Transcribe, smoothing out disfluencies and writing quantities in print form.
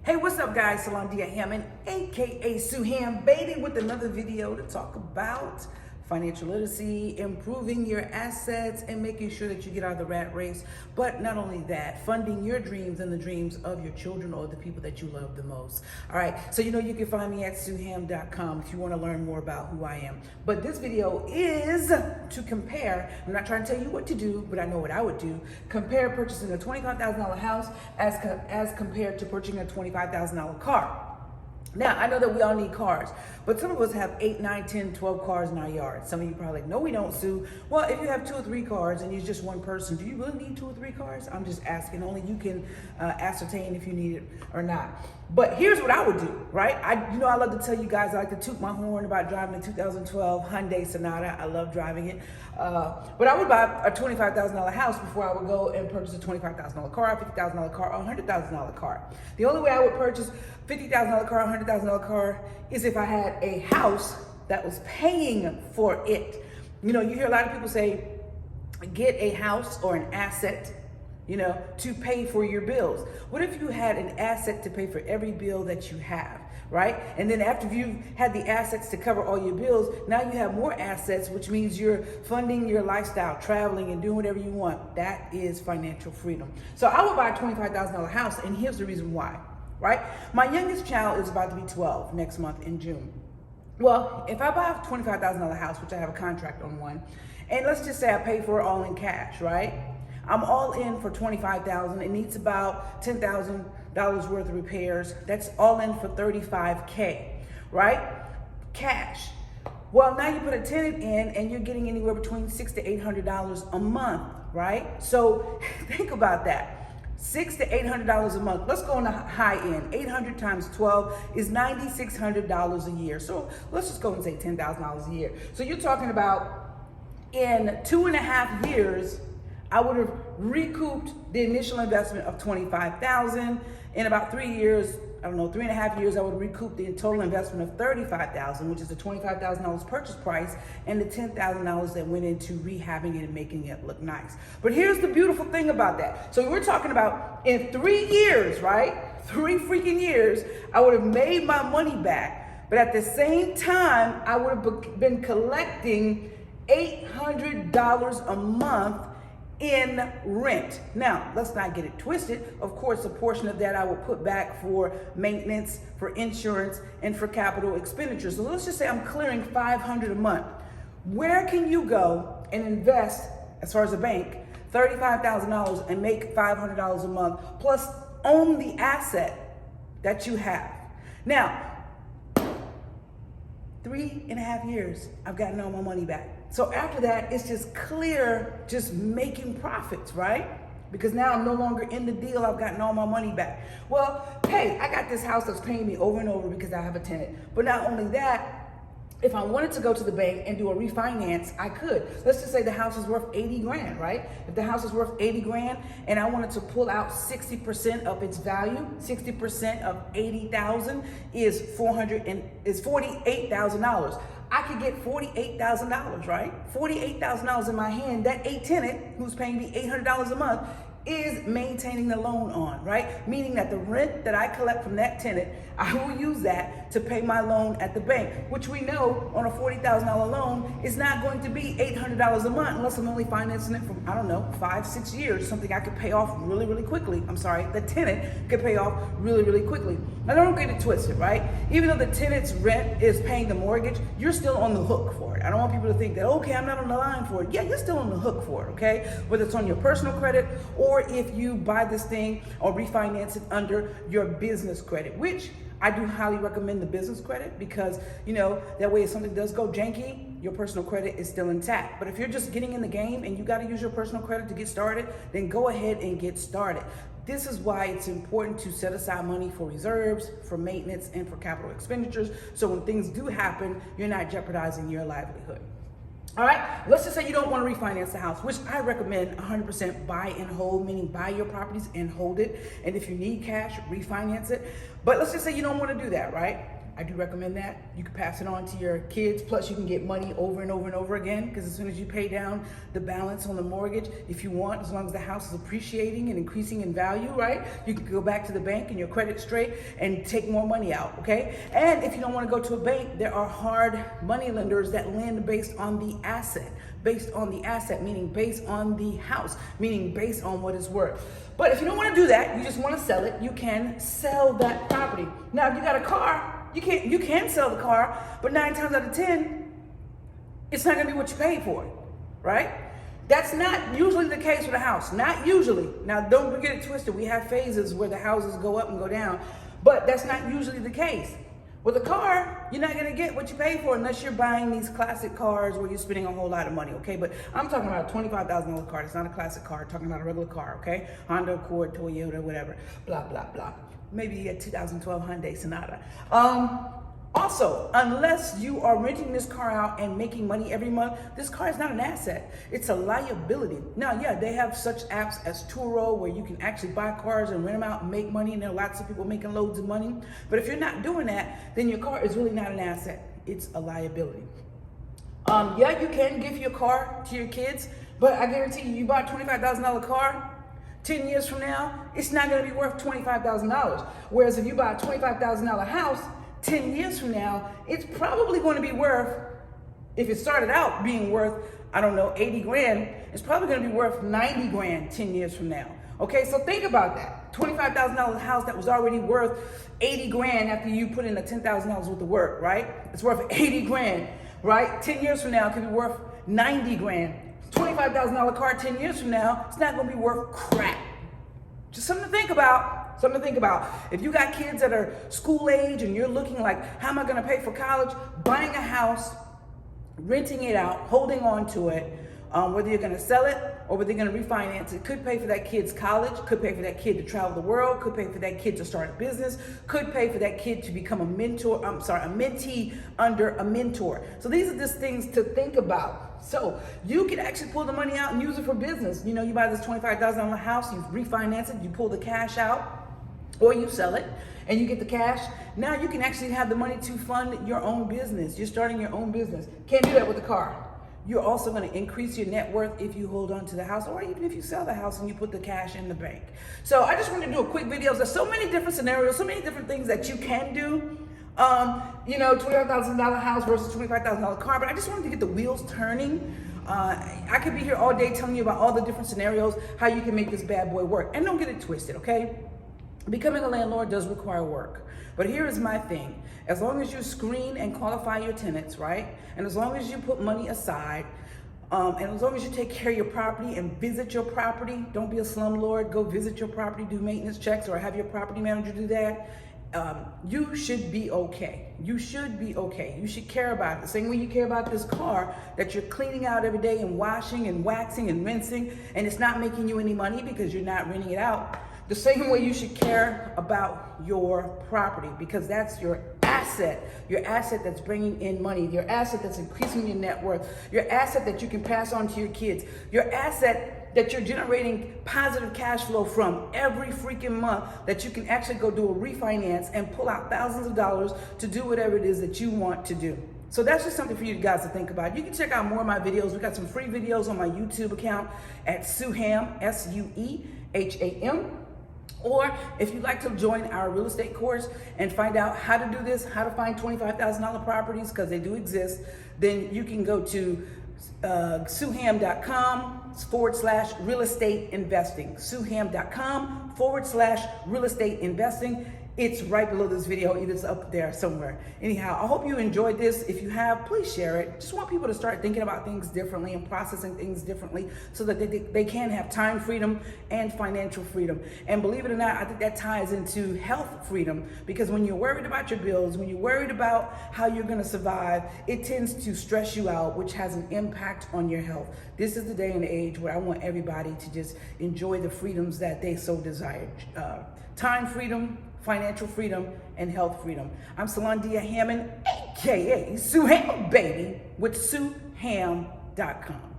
Hey, what's up guys? Salandia Hammond, aka Sue Ham, baby, with another video to talk about financial literacy, improving your assets, and making sure that you get out of the rat race. But not only that, funding your dreams and the dreams of your children or the people that you love the most. All right, so you can find me at SueHam.com if you want to learn more about who I am. But this video is to compare. I'm not trying to tell you what to do, but I know what I would do. Compare purchasing a $25,000 house as compared to purchasing a $25,000 car. Now, I know that we all need cars, but some of us have 8, 9, 10, 12 cars in our yard. Some of you probably like, no, we don't, Sue. Well, if you have 2 or 3 cars and you're just one person, do you really need 2 or 3 cars? I'm just asking. Only you can ascertain if you need it or not. But here's what I would do, right? I love to tell you guys, I like to toot my horn about driving a 2012 Hyundai Sonata. I love driving it. But I would buy a $25,000 house before I would go and purchase a $25,000 car, $50,000 car, or $100,000 car. The only way I would purchase $50,000 car, $100,000 car is if I had a house that was paying for it. You hear a lot of people say, get a house or an asset, to pay for your bills. What if you had an asset to pay for every bill that you have, right? And then after you've had the assets to cover all your bills, now you have more assets, which means you're funding your lifestyle, traveling and doing whatever you want. That is financial freedom. So I would buy a $25,000 house, and here's the reason why, right? My youngest child is about to be 12 next month in June. Well, if I buy a $25,000 house, which I have a contract on one, and let's just say I pay for it all in cash, right? I'm all in for $25,000. It needs about $10,000 worth of repairs. That's all in for $35K, right? Cash. Well, now you put a tenant in and you're getting anywhere between $600 to $800 a month, right? So think about that. $600 to $800 a month. Let's go on the high end. 800 times 12 is $9,600 a year. So let's just go and say $10,000 a year. So you're talking about in 2.5 years, I would have recouped the initial investment of $25,000. In about 3 years, 3.5 years, I would recoup the total investment of $35,000, which is the $25,000 purchase price, and the $10,000 that went into rehabbing it and making it look nice. But here's the beautiful thing about that. So we're talking about in 3 years, right? 3 freaking years, I would have made my money back. But at the same time, I would have been collecting $800 a month in rent. Now, let's not get it twisted. Of course, a portion of that I will put back for maintenance, for insurance, and for capital expenditures. So let's just say I'm clearing $500 a month. Where can you go and invest, as far as a bank, $35,000 and make $500 a month, plus own the asset that you have? Now, 3.5 years, I've gotten all my money back. So after that, it's just clear, just making profits, right? Because now I'm no longer in the deal, I've gotten all my money back. Well, hey, I got this house that's paying me over and over because I have a tenant. But not only that, if I wanted to go to the bank and do a refinance, I could. Let's just say the house is worth 80 grand, right? If the house is worth 80 grand and I wanted to pull out 60% of its value, 60% of 80,000 is $48,000. I could get $48,000, right? $48,000 in my hand. That tenant who's paying me $800 a month is maintaining the loan on, right? Meaning that the rent that I collect from that tenant, I will use that to pay my loan at the bank, which we know on a $40,000 loan is not going to be $800 a month unless I'm only financing it from, 5, 6 years, something I could pay off really, really quickly. The tenant could pay off really, really quickly. Now don't get it twisted, right? Even though the tenant's rent is paying the mortgage, you're still on the hook for it. I don't want people to think that, okay, I'm not on the line for it. Yeah, you're still on the hook for it, okay? Whether it's on your personal credit or if you buy this thing or refinance it under your business credit, which I do highly recommend the business credit because, that way if something does go janky, your personal credit is still intact. But if you're just getting in the game and you got to use your personal credit to get started, then go ahead and get started. This is why it's important to set aside money for reserves, for maintenance, and for capital expenditures. So when things do happen, you're not jeopardizing your livelihood. All right, let's just say you don't want to refinance the house, which I recommend 100% buy and hold, meaning buy your properties and hold it. And if you need cash, refinance it. But let's just say you don't want to do that, right? I do recommend that. You can pass it on to your kids. Plus, you can get money over and over and over again, because as soon as you pay down the balance on the mortgage, if you want, as long as the house is appreciating and increasing in value, right, you can go back to the bank and your credit's straight and take more money out, okay? And if you don't want to go to a bank, there are hard money lenders that lend based on the asset. Based on the asset, meaning based on the house, meaning based on what it's worth. But if you don't want to do that, you just want to sell it, you can sell that property. Now, if you got a car, you can sell the car, but 9 times out of 10, it's not going to be what you paid for it, right? That's not usually the case with a house. Not usually. Now, don't get it twisted. We have phases where the houses go up and go down, but that's not usually the case. With a car, you're not gonna get what you pay for unless you're buying these classic cars where you're spending a whole lot of money, okay? But I'm talking about a $25,000 car. It's not a classic car. I'm talking about a regular car, okay? Honda Accord, Toyota, whatever, blah, blah, blah. Maybe a 2012 Hyundai Sonata. Also, unless you are renting this car out and making money every month, this car is not an asset. It's a liability. Now, yeah, they have such apps as Turo where you can actually buy cars and rent them out and make money, and there are lots of people making loads of money. But if you're not doing that, then your car is really not an asset. It's a liability. Yeah, you can give your car to your kids, but I guarantee you, you buy a $25,000 car, 10 years from now, it's not gonna be worth $25,000. Whereas if you buy a $25,000 house, 10 years from now, it's probably going to be worth, if it started out being worth, I don't know, 80 grand, it's probably going to be worth 90 grand 10 years from now. Okay, so think about that. $25,000 house that was already worth 80 grand after you put in the $10,000 worth of work, right? It's worth 80 grand, right? 10 years from now, it could be worth 90 grand. $25,000 car 10 years from now, it's not going to be worth crap. Just something to think about. Something to think about. If you got kids that are school age and you're looking like, how am I going to pay for college? Buying a house, renting it out, holding on to it, whether you're going to sell it or whether you're going to refinance it, could pay for that kid's college, could pay for that kid to travel the world, could pay for that kid to start a business, could pay for that kid to become a mentee under a mentor. So these are just things to think about. So you can actually pull the money out and use it for business. You know, you buy this $25,000 house, you refinance it, you pull the cash out, or you sell it and you get the cash. Now you can actually have the money to fund your own business. You're starting your own business. Can't do that with a car. You're also going to increase your net worth if you hold on to the house, or even if you sell the house and you put the cash in the bank. So I just wanted to do a quick video. There's so many different scenarios, so many different things that you can do. You know, $25,000 house versus $25,000 car, but I just wanted to get the wheels turning. I could be here all day telling you about all the different scenarios, how you can make this bad boy work. And don't get it twisted, okay? Becoming a landlord does require work. But here is my thing. As long as you screen and qualify your tenants, right? And as long as you put money aside, and as long as you take care of your property and visit your property, don't be a slumlord, go visit your property, do maintenance checks, or have your property manager do that. You should be okay. You should be okay. You should care about it. The same way you care about this car that you're cleaning out every day and washing and waxing and rinsing, and it's not making you any money because you're not renting it out. The same way you should care about your property, because that's your asset that's bringing in money, your asset that's increasing your net worth, your asset that you can pass on to your kids, your asset that you're generating positive cash flow from every freaking month, that you can actually go do a refinance and pull out thousands of dollars to do whatever it is that you want to do. So that's just something for you guys to think about. You can check out more of my videos. We got some free videos on my YouTube account at Sueham, S-U-E-H-A-M. Or if you'd like to join our real estate course and find out how to do this, how to find $25,000 properties, because they do exist, then you can go to sueham.com/real estate investing. sueham.com/real estate investing. It's right below this video, either it's up there somewhere. Anyhow, I hope you enjoyed this. If you have, please share it. Just want people to start thinking about things differently and processing things differently so that they can have time freedom and financial freedom. And believe it or not, I think that ties into health freedom, because when you're worried about your bills, when you're worried about how you're gonna survive, it tends to stress you out, which has an impact on your health. This is the day and age where I want everybody to just enjoy the freedoms that they so desire. Time freedom, financial freedom, and health freedom. I'm Salandia Hammond, aka Sueham, baby, with Sueham.com.